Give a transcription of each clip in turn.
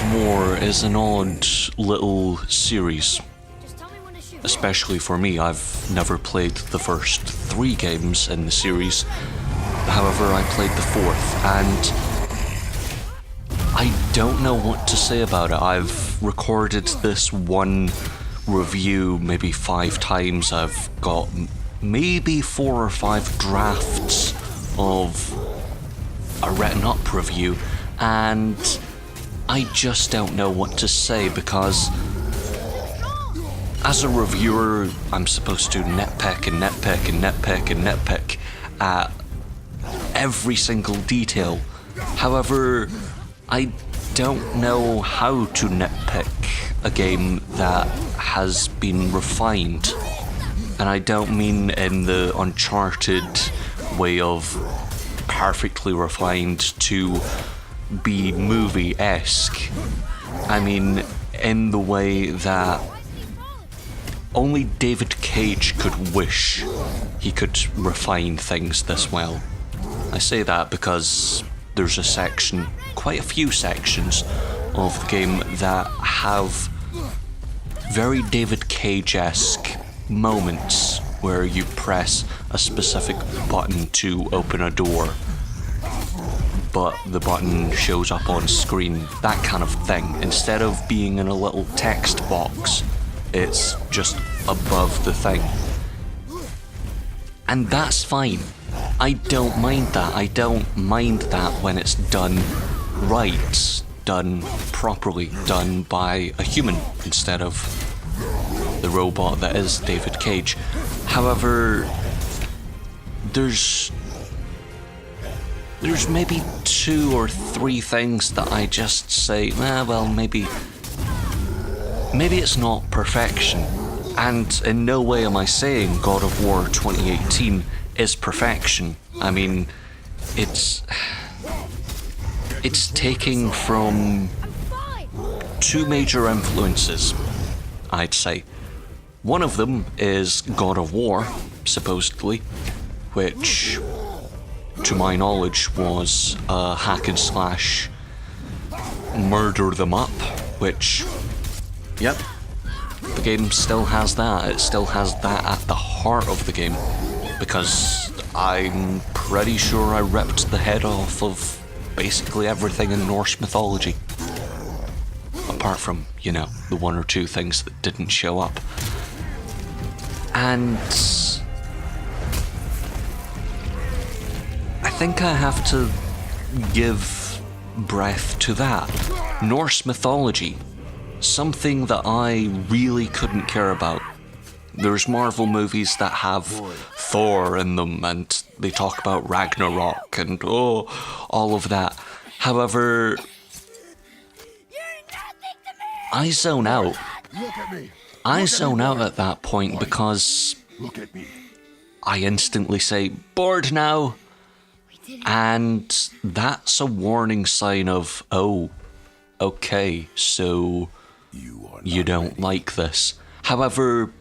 of War is an odd little series, especially for me. I've never played the first 3 games in the series, however I played the 4th, and I don't know what to say about it. I've recorded this one review maybe 5 times. I've got maybe 4 or 5 drafts of a written up review, and I just don't know what to say, because as a reviewer I'm supposed to nitpick and nitpick and nitpick and nitpick at every single detail. However, I don't know how to nitpick a game that has been refined, and I don't mean in the Uncharted way of perfectly refined to be movie-esque. I mean in the way that only David Cage could wish he could refine things this well. I say that because there's a section, quite a few sections of the game that have very David Cage-esque moments where you press a specific button to open a door, but the button shows up on screen, that kind of thing. Instead of being in a little text box, it's just above the thing. And that's fine. I don't mind that. I don't mind that when it's done right, done properly, done by a human instead of the robot that is David Cage. However, there's maybe 2 or 3 things that I just say, well, maybe it's not perfection. And in no way am I saying God of War 2018 is perfection. I mean, it's taking from 2 major influences, I'd say. One of them is God of War, supposedly, which, to my knowledge, was a hack and slash murder them up, which, yep, the game still has that. It still has that at the heart of the game, because I'm pretty sure I ripped the head off of basically everything in Norse mythology. Apart from, you know, the 1 or 2 things that didn't show up. And I think I have to give breath to that. Norse mythology, something that I really couldn't care about. There's Marvel movies that have Thor in them, and they talk about Ragnarok and all of that. However, I zone out. I zone out at that point because I instantly say, bored now. And that's a warning sign of, oh, okay, so you don't like this. However,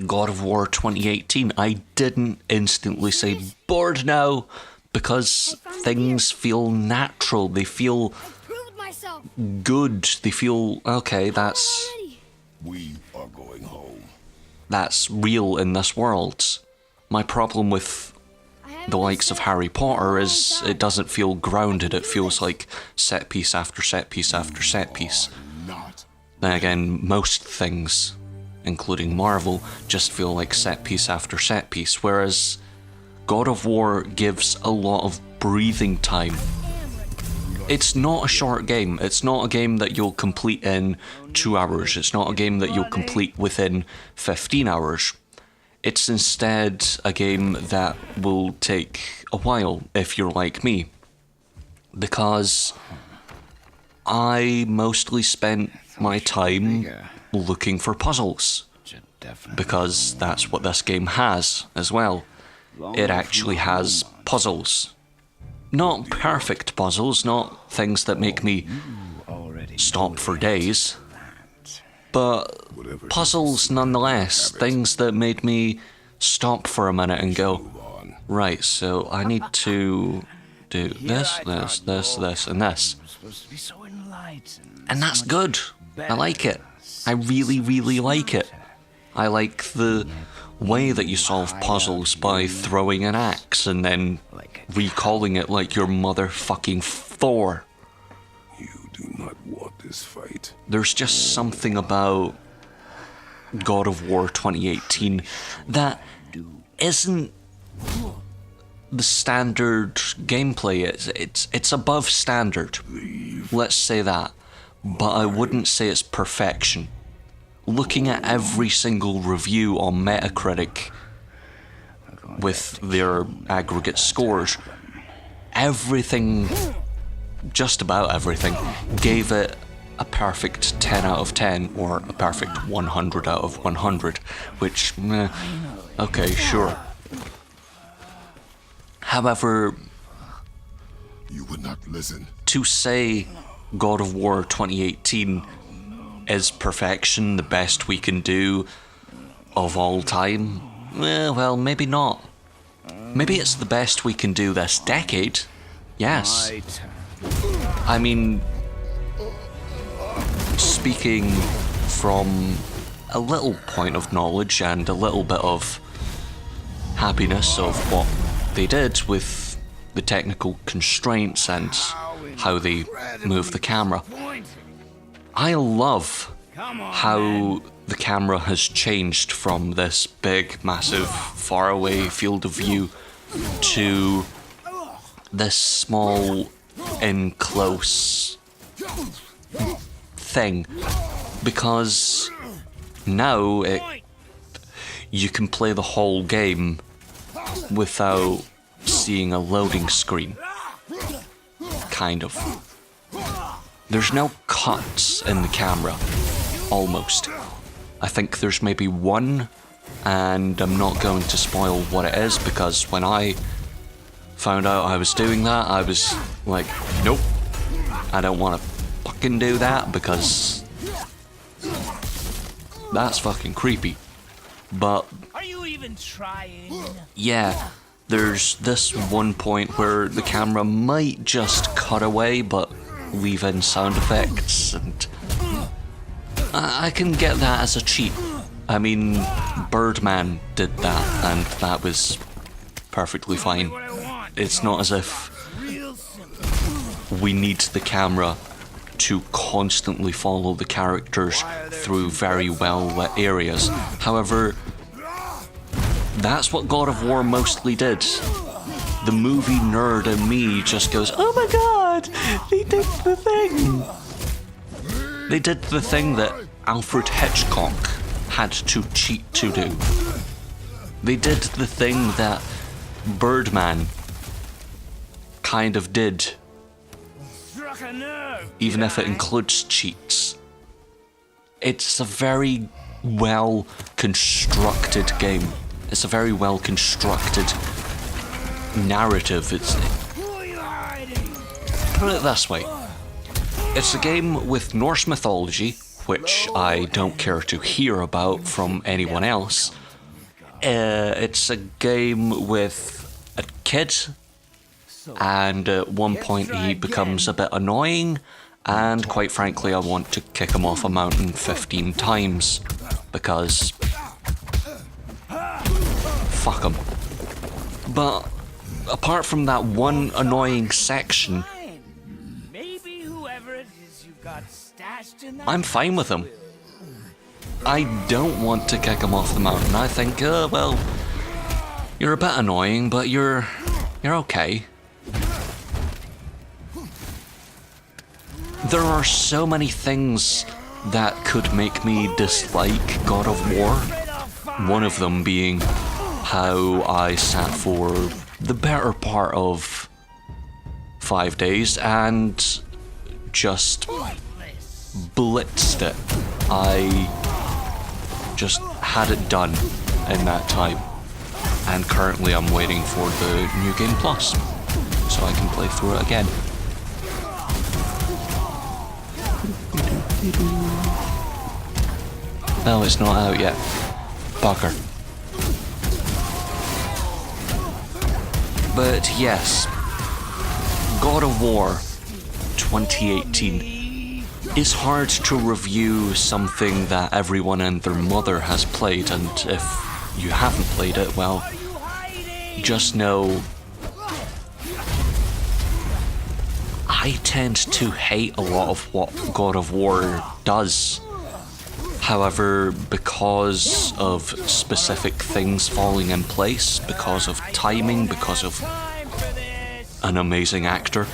God of War 2018, I didn't instantly say bored now, because things feel natural, they feel good, they feel, okay, We are going home. That's real in this world. My problem with the likes of Harry Potter is it doesn't feel grounded. It feels like set piece after set piece after set piece. Then again, most things, including Marvel, just feel like set piece after set piece, whereas God of War gives a lot of breathing time. It's not a short game. It's not a game that you'll complete in 2 hours. It's not a game that you'll complete within 15 hours. It's instead a game that will take a while if you're like me. Because I mostly spent my time looking for puzzles. Because that's what this game has as well. It actually has puzzles. Not perfect puzzles, not things that make me stop for days, but puzzles nonetheless, things that made me stop for a minute and go, right, so I need to do this, and this. And that's good. I like it. I really, really like it. I like the way that you solve puzzles by throwing an axe and then recalling it like your motherfucking Thor. You do not want this fight. There's just something about God of War 2018 that isn't the standard gameplay. It's above standard. Let's say that. But I wouldn't say it's perfection. Looking at every single review on Metacritic with their aggregate scores, everything, just about everything, gave it a perfect 10 out of 10 or a perfect 100 out of 100, which, okay, sure. However, You would not listen. to say God of War 2018 is perfection, the best we can do of all time, well, maybe not. Maybe it's the best we can do this decade. Yes. I mean, speaking from a little point of knowledge and a little bit of happiness of what they did with the technical constraints and how they move the camera, I love how the camera has changed from this big, massive, faraway field of view to this small, in-close thing. Because now you can play the whole game without seeing a loading screen. Kind of. There's no cuts in the camera, almost. I think there's maybe one, and I'm not going to spoil what it is, because when I found out I was doing that, I was like, nope, I don't want to fucking do that, because that's fucking creepy. But Are you even trying? yeah, there's this one point where the camera might just cut away, but leave in sound effects, and I can get that as a cheat. I mean, Birdman did that, and that was perfectly fine. It's not as if we need the camera to constantly follow the characters through very well lit areas. However, that's what God of War mostly did. The movie nerd in me just goes, oh my god, they did the thing. They did the thing that Alfred Hitchcock had to cheat to do. They did the thing that Birdman kind of did, Struck a nerve. even if it includes cheats. It's a very well constructed game. It's a very well constructed narrative. Who are you hiding? Put it this way. It's a game with Norse mythology, which I don't care to hear about from anyone else. It's a game with a kid, and at one point he becomes a bit annoying, and quite frankly I want to kick him off a mountain 15 times, because fuck him. But apart from that one annoying section, Maybe whoever it is you got stashed in that I'm fine with him. I don't want to kick him off the mountain. I think, well, you're a bit annoying, but you're okay. There are so many things that could make me dislike God of War. One of them being how I sat for the better part of 5 days and just blitzed it. I just had it done in that time. And currently I'm waiting for the New Game Plus, so I can play through it again. No, it's not out yet. Bugger. But yes, God of War 2018. it's hard to review something that everyone and their mother has played, and if you haven't played it, well, just know I tend to hate a lot of what God of War does. However, because of specific things falling in place, because of timing, because of an amazing actor,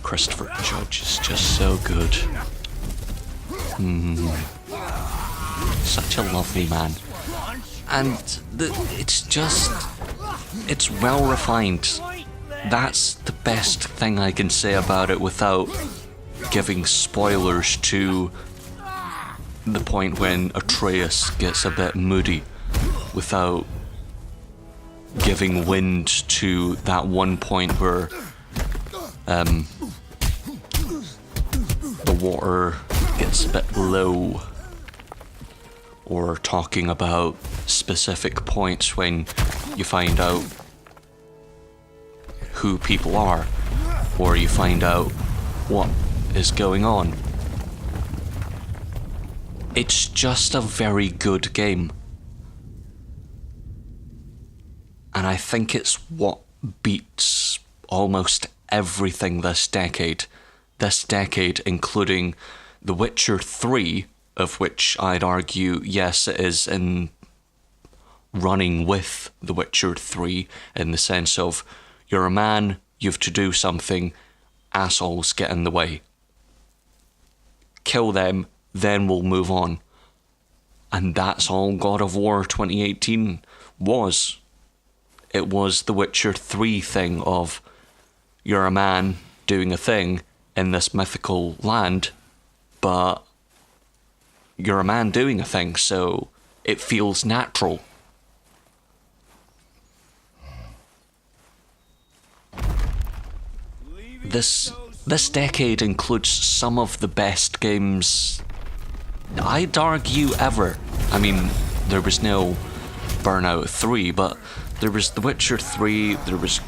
Christopher Judge is just so good. Such a lovely man. And it's well refined. That's the best thing I can say about it without giving spoilers to the point when Atreus gets a bit moody, without giving wind to that one point where the water gets a bit low, or talking about specific points when you find out who people are, or you find out what is going on. It's just a very good game. And I think it's what beats almost everything this decade. This decade, including The Witcher 3, of which I'd argue, yes, it is in running with The Witcher 3, in the sense of, you're a man, you've to do something, assholes get in the way. Kill them, then we'll move on. And that's all God of War 2018 was. It was the Witcher 3 thing of, you're a man doing a thing in this mythical land, but you're a man doing a thing, so it feels natural. This decade includes some of the best games, I'd argue, ever. I mean, there was no Burnout 3, but there was The Witcher 3, there was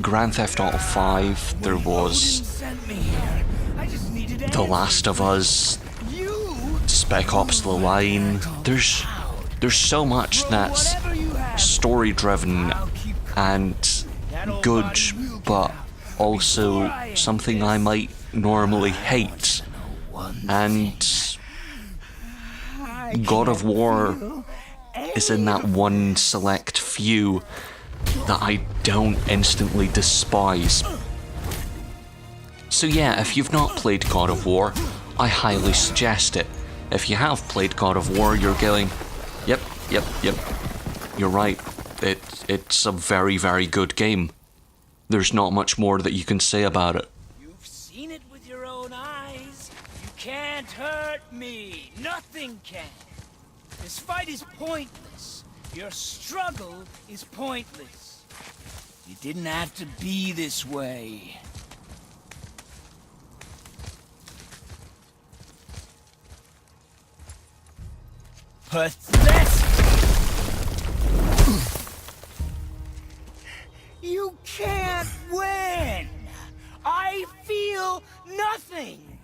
Grand Theft Auto 5, there was The Last of Us, Spec Ops The Line. There's so much that's story driven and good, but also something I might normally hate. And God of War is in that one select few that I don't instantly despise. So yeah, if you've not played God of War, I highly suggest it. If you have played God of War, you're going, yep, you're right. It's a very, very good game. There's not much more that you can say about it. You've seen it with your own eyes. You can't hurt me. Nothing can. This fight is pointless. Your struggle is pointless. You didn't have to be this way. Pathetic! You can't win! I feel nothing!